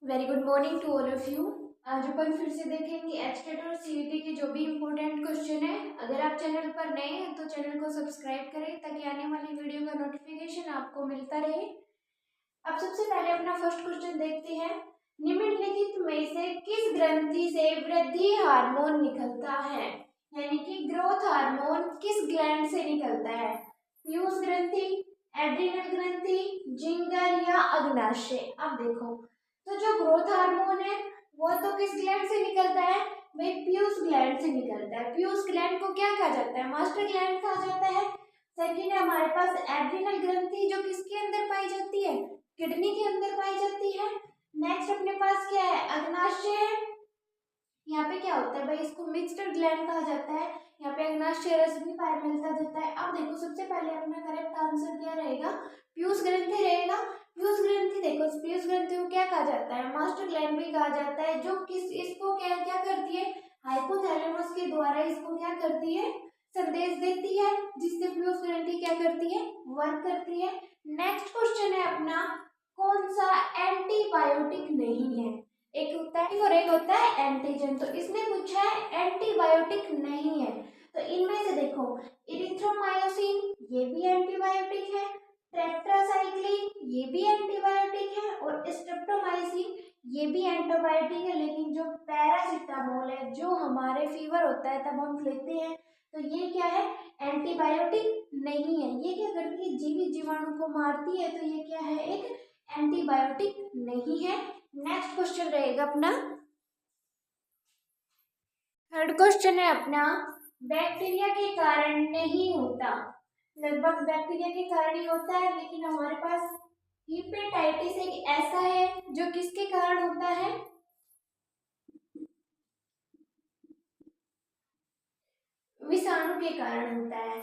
Very good morning to all of you. आज अपन फिर से देखेंगे एचटेट और सीईटी के जो भी इम्पोर्टेंट क्वेश्चन है। अगर आप चैनल पर नए हैं तो चैनल को सब्सक्राइब करें ताकि आने वाली वीडियो का नोटिफिकेशन आपको मिलता रहे। अब सबसे पहले अपना फर्स्ट क्वेश्चन देखते हैं। निम्नलिखित में से किस ग्रंथि से वृद्धि हार्मोन निकलता है, यानी कि ग्रोथ हार्मोन किस ग्लैंड से निकलता है? पीयूष ग्रंथि, एड्रिनल ग्रंथि, जिंगर या अग्नाशय। अब देखो, तो जो ग्रोथ हार्मोन है वो तो किस ग्लैंड से निकलता है? भाई पीयूष ग्लैंड से निकलता है। पीयूष ग्लैंड को क्या कहा जाता है? मास्टर ग्लैंड कहा जाता है। सेकंड है हमारे पास एड्रिनल ग्रंथि, जो किसके अंदर पाई जाती है? किडनी के अंदर पाई जाती है। नेक्स्ट अपने पास क्या है? अग्नाशय है। यहाँ पे क्या होता है भाई, इसको मिक्स्ड ग्लैंड कहा जाता है। यहाँ पे अग्नाशय रस भी मिलता जाता है। अब देखो सबसे पहले अपना करेक्ट आंसर क्या रहेगा? पीयूष ग्रंथि रहेगा। पीयूष ग्रंथि, देखो पीयूष ग्रंथि को क्या कहा जाता है? मास्टर ग्लैंड भी कहा जाता है, जो किस इसको क्या क्या करती है? हाइपोथैलेमस के द्वारा इसको क्या करती है? संदेश देती है, जिससे पीयूष ग्रंथि क्या करती है? वर्क करती है। नेक्स्ट क्वेश्चन है अपना, कौन सा एंटीबायोटिक नहीं है? एक होता है और एक होता है एंटीजन। तो इसने पूछा है एंटीबायोटिक नहीं है, तो इनमें से देखो इरिथ्रोमायोसिन ये भी एंटीबायोटिक है, टेट्रासाइक्लिन ये भी एंटीबायोटिक है और स्ट्रेप्टोमाइसिन ये भी एंटीबायोटिक है। लेकिन जो पैरासिटामोल है, जो हमारे फीवर होता है तब हम लेते हैं, तो ये क्या है? एंटीबायोटिक नहीं है। ये क्या करती है? जीवित जीवाणु को मारती है, तो ये क्या है? एक एंटीबायोटिक नहीं है। नेक्स्ट क्वेश्चन रहेगा अपना, थर्ड क्वेश्चन है अपना, बैक्टीरिया के कारण नहीं होता। लगभग बैक्टीरिया के कारण ही होता है, लेकिन हमारे पास हिपेटाइटिस एक ऐसा है जो किसके कारण होता है? विषाणु के कारण होता है।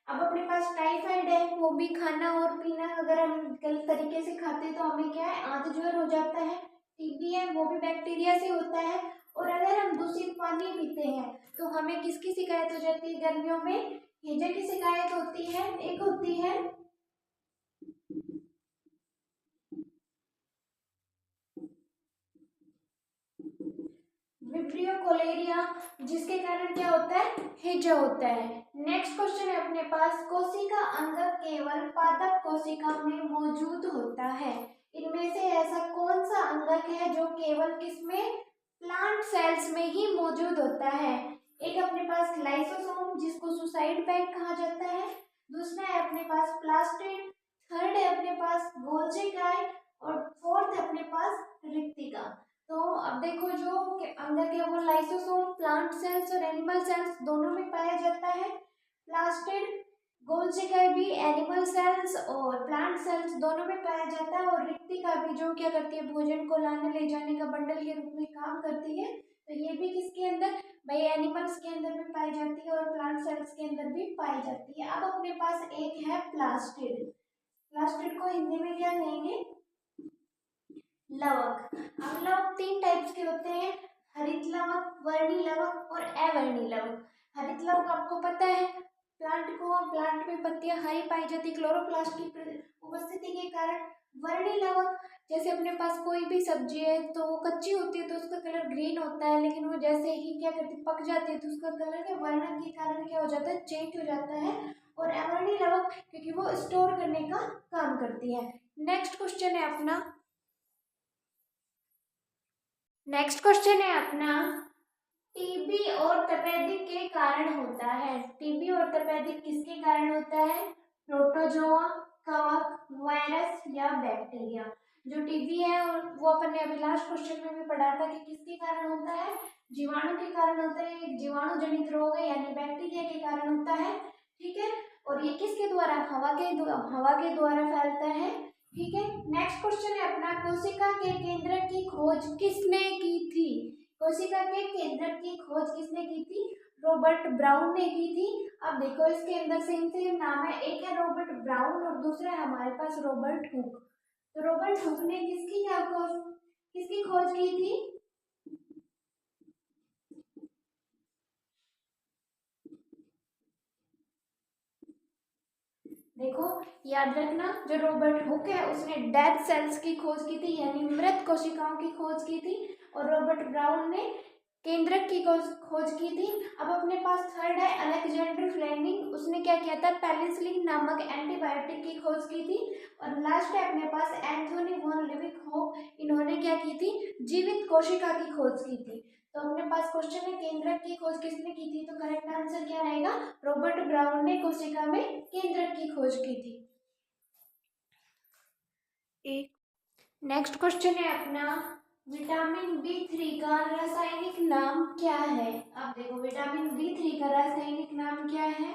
अब अपने पास टाइफाइड है, वो भी खाना और पीना अगर हम गलत तरीके से खाते हैं तो हमें क्या है? आंत ज्वर हो जाता है। टीबी है, वो भी बैक्टीरिया से होता है। और अगर हम दूषित पानी पीते हैं तो हमें किसकी शिकायत हो जाती है? गर्मियों में हैजा की शिकायत होती है। एक होती है विब्रियो कोलेरिया, जिसके कारण क्या होता है? हैजा होता है। नेक्स्ट क्वेश्चन है अपने पास, कोशिका अंग केवल पादप कोशिका में मौजूद होता है। इनमें से ऐसा कौन सा अंगक है जो केवल किसमें? प्लांट सेल्स में ही मौजूद होता है। एक अपने पास लाइसोसोम, जिसको सुसाइड बैंक कहा जाता है। दूसरा है अपने पास प्लास्टिड। थर्ड है अपने पास गोल्जी काय। और फोर्थ है अपने पास रिक्तिका। तो अब देखो, जो अंदर के वो लाइसोसोम प्लांट सेल्स और एनिमल सेल्स दोनों में पाया जाता है। प्लास्टिड गोल्जिका भी एनिमल सेल्स और प्लांट सेल्स दोनों में पाया जाता है। और रिक्तिका भी जो क्या करती है? भोजन को लाने ले जाने का बंडल के रूप में काम करती है। तो ये भी किसके अंदर? भाई एनिमल्स के अंदर भी पाई जाती है और प्लांट सेल्स के अंदर भी पाई जाती है। अब अपने पास एक है प्लास्टिड। प्लास्टिड को हिंदी में क्या कहेंगे? लवक। अब लवक तीन टाइप्स के होते हैं, हरित लवक, वर्णी लवक और अवर्णी लवक। हरित लवक आपको पता है, प्लांट में पत्तियां हरी पाई जाती क्लोरोप्लास्ट की उपस्थिति के कारण। वर्णी लवक, जैसे अपने पास कोई भी सब्जी है तो वो कच्ची होती है तो उसका कलर ग्रीन होता है, लेकिन वो जैसे ही क्या करती है? पक जाती है तो उसका कलर क्या वर्णन के कारण क्या हो जाता है? चेंज हो जाता है। और अवर्णी लवक क्योंकि वो स्टोर करने का काम करती है। नेक्स्ट क्वेश्चन है अपना, नेक्स्ट क्वेश्चन है अपना, टीबी और तपेदिक के कारण होता है। टीबी और तपेदिक किसके कारण होता है? प्रोटोजोआ, कवक, वायरस या बैक्टीरिया। जो टीबी है और वो अपन ने अभी लास्ट क्वेश्चन में भी पढ़ा था कि किसके कारण होता है? जीवाणु के कारण होता है। एक जीवाणु जनित रोग है, यानी बैक्टीरिया के कारण होता है। ठीक है, और ये किसके द्वारा? हवा के द्वारा फैलता है। ठीक है, नेक्स्ट क्वेश्चन है अपना, कोशिका के केंद्र की खोज किसने की थी? कोशिका के केंद्र की खोज किसने की थी? रॉबर्ट ब्राउन ने की थी। अब देखो इसके अंदर सेम सेम नाम है, एक है रॉबर्ट ब्राउन और दूसरा है हमारे पास रॉबर्ट हुक। तो रॉबर्ट हुक ने किसकी खोज की थी? देखो याद रखना, जो रॉबर्ट हुक है उसने डेड सेल्स की खोज की थी, यानी मृत कोशिकाओं की खोज की थी, और रॉबर्ट ब्राउन ने केंद्रक की खोज की थी। अब अपने पास थर्ड है अलेक्जेंडर फ्लेमिंग, उसने क्या किया था, पेनिसिलिन नामक एंटीबायोटिक की खोज की थी। और लास्ट है अपने पास एंथोनी वॉन लिविकहोफ, इन्होंने क्या की थी, जीवित कोशिका की खोज की थी। तो अपने पास क्वेश्चन है केंद्रक की खोज किसने की थी, तो करेक्ट आंसर क्या रहेगा, रॉबर्ट ब्राउन ने कोशिका में केंद्रक की खोज की थी। एक नेक्स्ट क्वेश्चन है अपना, विटामिन B3 का रासायनिक नाम क्या है। आप देखो विटामिन B3 का रासायनिक नाम क्या है,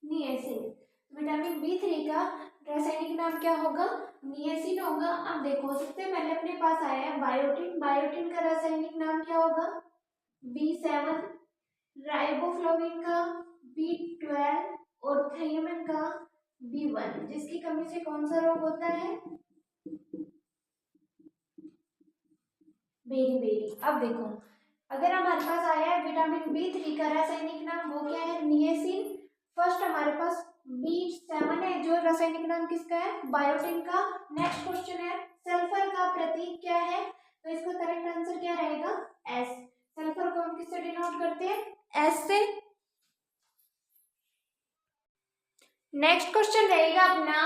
निएसिन। विटामिन B3 का रासायनिक नाम क्या होगा, निएसिन होगा। अब देखो सबसे पहले अपने पास आया है बायोटिन, बायोटिन का रासायनिक नाम क्या होगा, B7। राइबोफ्लाविन का B12 और थायमिन का B1, जिसकी कमी से कौन सा रोग होता है, बेरी। अब देखो अगर हमारे पास आया है विटामिन B3 का रासायनिक नाम, वो क्या है, निएसिन। फर्स्ट हमारे पास B7 है, जो रासायनिक नाम किसका है, बायोटिन का। नेक्स्ट क्वेश्चन है सल्फर का प्रतीक क्या है, तो इसका करेक्ट आंसर क्या रहेगा, S। सल्फर को हम किससे डिनोट करते हैं, S से। नेक्स्ट क्वेश्चन रहेगा अपना,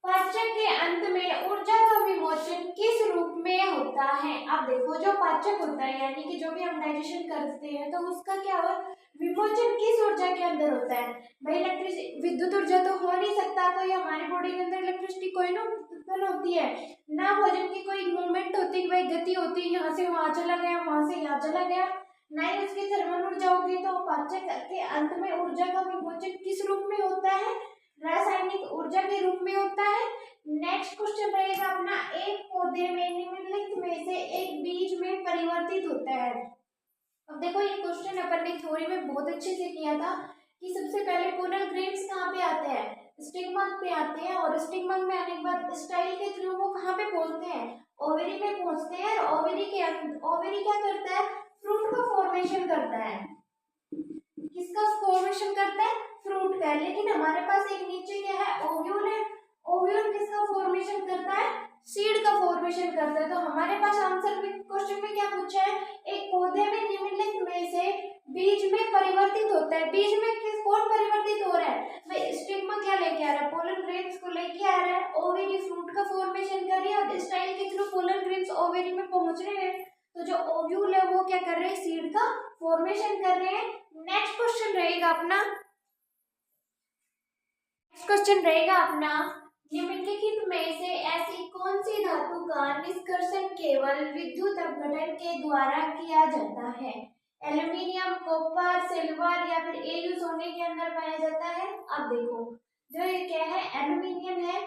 पाचक के अंत में ऊर्जा का विमोचन किस रूप में होता है। अब देखो जो पाचक होता है, यानी कि जो भी हम डाइजेशन करते हैं, तो उसका क्या हो, विमोचन किस ऊर्जा के अंदर होता है। भाई इलेक्ट्रिसिटी, विद्युत ऊर्जा तो हो नहीं सकता, कोई हमारी बॉडी के अंदर इलेक्ट्रिसिटी कोई ना उत्पन्न होती है ना, भोजन की कोई मूवमेंट होती है, भाई गति होती है, यहाँ से वहां चला गया, वहां से यहाँ चला गया, ना ही उसकी थर्मल ऊर्जा होगी। तो पाचक के अंत में ऊर्जा का विमोचन किस रूप में होता है, रासायनिक ऊर्जा के रूप में होता है। नेक्स्ट क्वेश्चन रहेगा अपना, एक पौधे में निम्नलिखित में से एक बीज में परिवर्तित होता है। अब देखो ये क्वेश्चन अपन ने थ्योरी में बहुत अच्छे से किया था कि सबसे पहले पोलर ग्रेन्स कहाँ पे आते हैं, स्टिग्मा पे आते हैं, और स्टिग्मा में आने के बाद स्टाइल के थ्रू वो कहाँ पे पहुंचते हैं, ओवरी में पहुंचते हैं। और ओवरी क्या करता है, फ्रूट का फॉर्मेशन करता है। किसका फॉर्मेशन करता है, फ्रूट का। लेकिन हमारे पास एक नीचे क्या है, ओव्यूल है। ओव्यूल किसका फॉर्मेशन करता है, सीड का फॉर्मेशन करता है। तो हमारे पास आंसर में क्वेश्चन में क्या पूछा है, एक पौधे में निम्नलिखित में से बीज में परिवर्तित होता है। बीज में किस कौन परिवर्तित हो रहा है, भाई स्टिग्मा क्या लेके आ रहा है, पोलन ग्रेन्स को लेके आ रहा है, ओवेरी फ्रूट का फॉर्मेशन कर रही है, और स्टाइल के थ्रू पोलन ग्रेन्स ओवेरी में पहुंच रहे हैं। तो जो ओव्यूल है वो क्या कर रहे हैं, सीड का फॉर्मेशन कर रहे हैं। नेक्स्ट क्वेश्चन रहेगा अपना, निम्नलिखित में से ऐसी कौन सी धातु का निष्कर्षण केवल विद्युत अपघटन के द्वारा किया जाता है। एल्यूमिनियम, कॉपर, सिल्वर या फिर एयू सोने के अंदर पाया जाता है। अब देखो जो ये क्या है, एल्यूमिनियम है।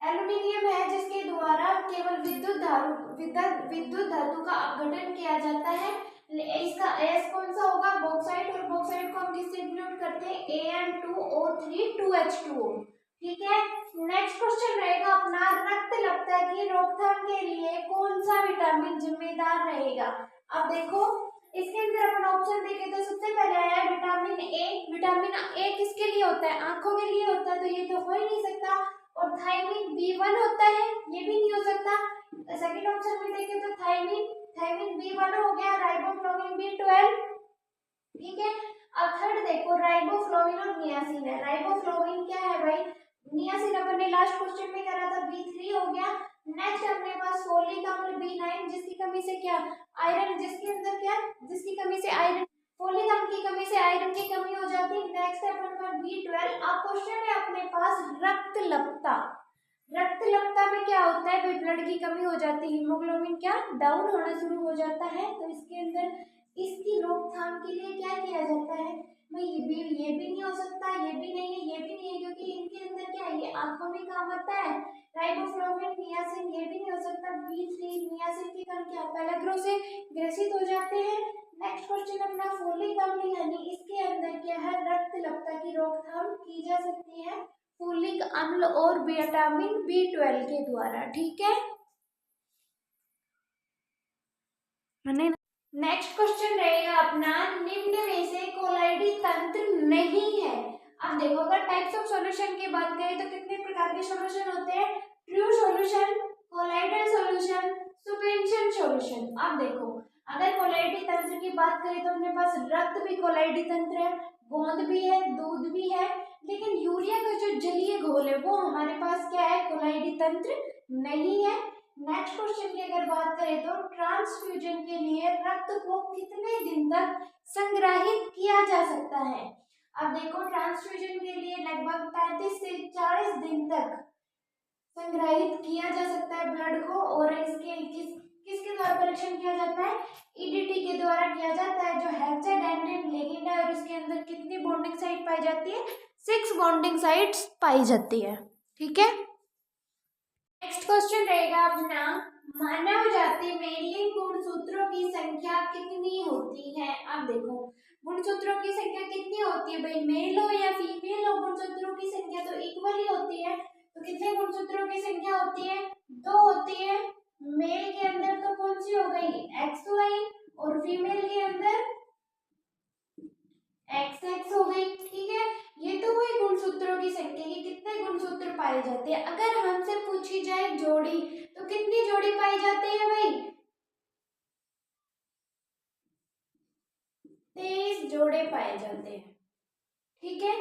एल्यूमिनियम है जिसके द्वारा केवल विद्युत धातु का अपघटन किया जाता है। इसका एस कौन सा होगा, बॉक्साइट, और बॉक्साइट को हम किससे डिनोट करते हैं, Am2O3 2H2O। ठीक है। नेक्स्ट क्वेश्चन रहेगा अपना, रक्तलप्ता की रोकथाम के लिए कौन सा विटामिन जिम्मेदार रहेगा। अब देखो इसके अंदर अपन ऑप्शन देखें तो सबसे पहले आया विटामिन ए। विटामिन ए किसके लिए होता है, आंखों के लिए होता है, तो ये तो हो ही नहीं सकता। और थायमिन B1 होता है, ये भी नहीं हो सकता। सेकंड ऑप्शन में देखें तो थायमिन B1 हो गया, राइबोफ्लाविन B12। ठीक है। अब थर्ड देखो राइबोफ्लाविन और नियासिन है। राइबोफ्लाविन क्या है भाई, नियासिन अपन ने लास्ट क्वेश्चन में करा था, B3 हो गया। नेक्स्ट अपने पास फोलिक अम्ल B9, जिसकी कमी से क्या, आयरन, जिसके अंदर क्या, जिसकी कमी से आयरन, फोलिक अम्ल की कमी से आयरन की कमी हो जाती है। नेक्स्ट है अपने पास B12। अब क्वेश्चन है अपने पास रक्तलप्ता। रक्तलप्ता में क्या होता है, भाई ब्लड की कमी हो जाती है, हीमोग्लोबिन क्या डाउन होना शुरू हो जाता है। तो इसके अंदर इसकी रोकथाम के लिए क्या किया जाता है, भाई ये भी नहीं हो सकता, ये भी नहीं है, ये भी नहीं है, क्योंकि इनके अंदर क्या है, ये आंखों में काम आता है। राइबोफ्लाविन, नियासिन, ये भी नहीं हो सकता। B3 नियासिन के कण क्या पेलाग्रो से ग्रसित हो जाते हैं। नेक्स्ट क्वेश्चन अपना फोलिक अम्ल, यानी इसके अंदर क्या है, रक्तलप्ता की रोकथाम की जा सकती है फोलिक अम्ल और विटामिन B12 के द्वारा। ठीक है। नेक्स्ट क्वेश्चन रहेगा अपना, निम्न में से कोलाइडी तंत्र नहीं है। अब देखो, अगर टाइप्स ऑफ सॉल्यूशन की बात करें तो कितने प्रकार के सॉल्यूशन होते हैं? True solution, colloidal solution, superposition solution. अब देखो, अगर कोलाइडी तंत्र की बात करें तो अपने पास रक्त भी कोलाइडी तंत्र है, गोंद भी है, दूध भी है, लेकिन यूरिया का जो जलीय घोल है वो हमारे पास क्या है? कोलाइडी तंत्र नहीं है। नेक्स्ट क्वेश्चन की अगर बात करें तो ट्रांसफ्यूजन के लिए रक्त को कितने दिन तक संग्रहित किया जा सकता है? अब देखो, ट्रांसफ्यूजन के लिए लगभग 35 से 40 दिन तक संग्रहित किया जा सकता है ब्लड को। और इसके किसके द्वारा परीक्षण किया जाता है? ईडीटी के द्वारा किया जाता है, जो हेक्साडेंड्रिन लिगेंड है। और इसके अंदर कितनी बॉन्डिंग साइट पाई जाती है? 6 बॉन्डिंग साइट्स पाई जाती है। ठीक है। नेक्स्ट क्वेश्चन रहेगा अपना, मानव जाति में लिंग गुणसूत्रों की संख्या कितनी होती है? अब देखो, गुणसूत्रों की संख्या कितनी होती है भाई? मेल हो या फीमेल हो, गुणसूत्रों की संख्या तो इक्वल ही होती है। तो कितने गुणसूत्रों की संख्या होती है? 2 होती है। मेल के अंदर तो कौन सी हो गई? XY, और फीमेल के अंदर XX हो गई। ठीक है, ये तो हुई गुणसूत्रों की संख्या की कितने गुणसूत्र पाए जाते हैं। अगर हमसे पूछी जाए जोड़ी, तो कितनी जोड़ी पाई जाती है भाई? 23 जोड़े पाए जाते हैं। ठीक है,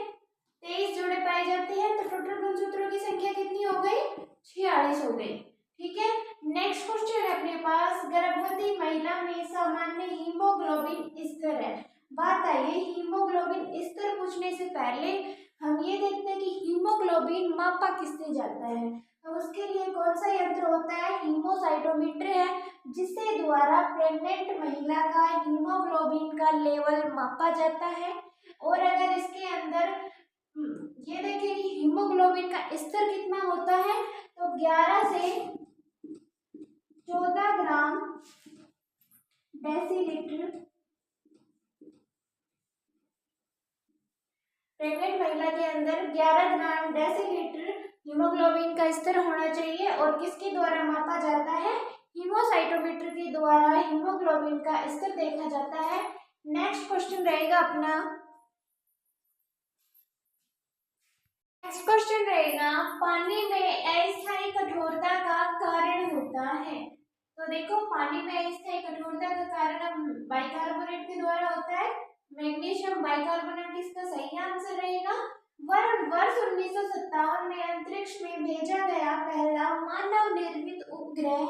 23 जोड़े पाए जाते हैं। तो टोटल गुणसूत्रों की संख्या कितनी हो गई? 46 हो गई। ठीक है। नेक्स्ट क्वेश्चन है अपने पास, गर्भवती महिला में सामान्य हीमोग्लोबिन स्तर है। बात आई है हीमोग्लोबिन स्तर पूछने से पहले हम ये देखते हैं कि हीमोग्लोबिन मापा किससे जाता है। तो उसके लिए कौन सा यंत्र होता है? हीमोसाइटोमीटर है, जिसके द्वारा प्रेग्नेंट महिला का हीमोग्लोबिन का लेवल मापा जाता है। और अगर इसके अंदर ये देखें कि हीमोग्लोबिन का स्तर कितना होता है, तो 11 से 14 ग्राम डेसीलीटर प्रेग्नेंट महिला के अंदर 11 ग्राम डेसीलीटर हीमोग्लोबिन का स्तर होना चाहिए। और किसके द्वारा मापा जाता है? हीमोसाइटोमीटर के द्वारा हीमोग्लोबिन का स्तर देखा जाता है। नेक्स्ट क्वेश्चन रहेगा अपना, नेक्स्ट क्वेश्चन रहेगा, पानी में अस्थायी कठोरता का कारण होता है। तो देखो, पानी में अस्थायी कठोरता का कारण बाइकार्बोनेट के द्वारा होता है, मैग्नीशियम बाइकार्बोनेट इसका सही आंसर रहेगा। वर्ष 1957 में अंतरिक्ष में भेजा गया पहला मानव निर्मित उपग्रह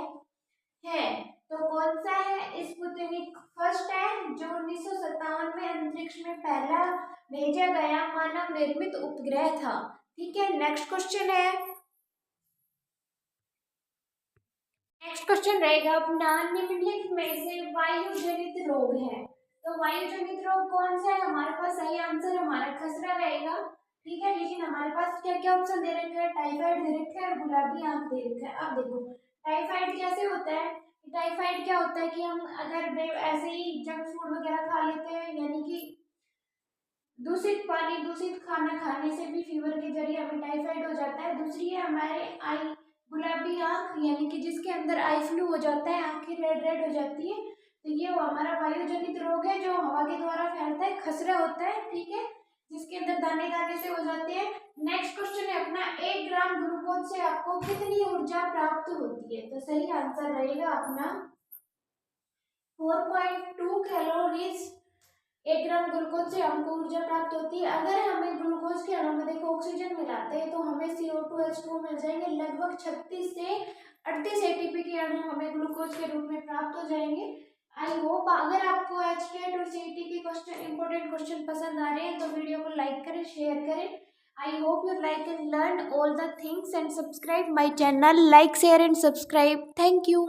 है। तो कौन सा है? स्पुतनिक फर्स्ट है, जो 1957 में अंतरिक्ष में पहला भेजा गया मानव निर्मित उपग्रह था। ठीक है। नेक्स्ट क्वेश्चन है, नेक्स्ट क्वेश्चन रहेगा अपना, निम्नलिखित में से वायु जनित रोग है। तो वायु जनित रोग कौन सा है? हमारे पास सही आंसर हमारा खसरा रहेगा। ठीक है, लेकिन हमारे पास क्या क्या ऑप्शन दे रखे हैं? टाइफाइड दे रखा है और गुलाबी आंख दे रखा है। अब देखो, टाइफाइड कैसे होता है? टाइफाइड क्या होता है कि हम अगर ऐसे ही जंक फूड वगैरह खा लेते हैं, यानी कि दूषित पानी दूषित खाना खाने से भी फीवर के जरिए हमें टाइफाइड हो जाता है। दूसरी है हमारे आई गुलाबी आंख, यानी कि जिसके अंदर आई फ्लू हो जाता है, आंखें रेड रेड हो जाती है। तो ये वो हमारा वायु जनित रोग है, जो हवा के द्वारा फैलता है, खसरा होता है। ठीक है, जिसके अंदर दाने दाने से हो जाते हैं। नेक्स्ट क्वेश्चन है अपना, 1 ग्राम ग्लूकोज से आपको कितनी ऊर्जा प्राप्त होती है? तो सही आंसर रहेगा अपना 4.2 कैलोरीज। 1 ग्राम ग्लूकोज से हमको ऊर्जा प्राप्त होती है। अगर हमें ग्लूकोज के अणु में देखो ऑक्सीजन मिलाते हैं तो हमें CO2H2 मिल जाएंगे। लगभग 36 से 38 ATP के अणु हमें ग्लूकोज के रूप में प्राप्त हो जाएंगे। आई होप अगर आपको HTET और CET के क्वेश्चन इंपॉर्टेंट क्वेश्चन पसंद आ रहे हैं तो वीडियो को लाइक करें, शेयर करें। I hope you like and learn all the things and subscribe my channel. Like, share and subscribe. Thank you.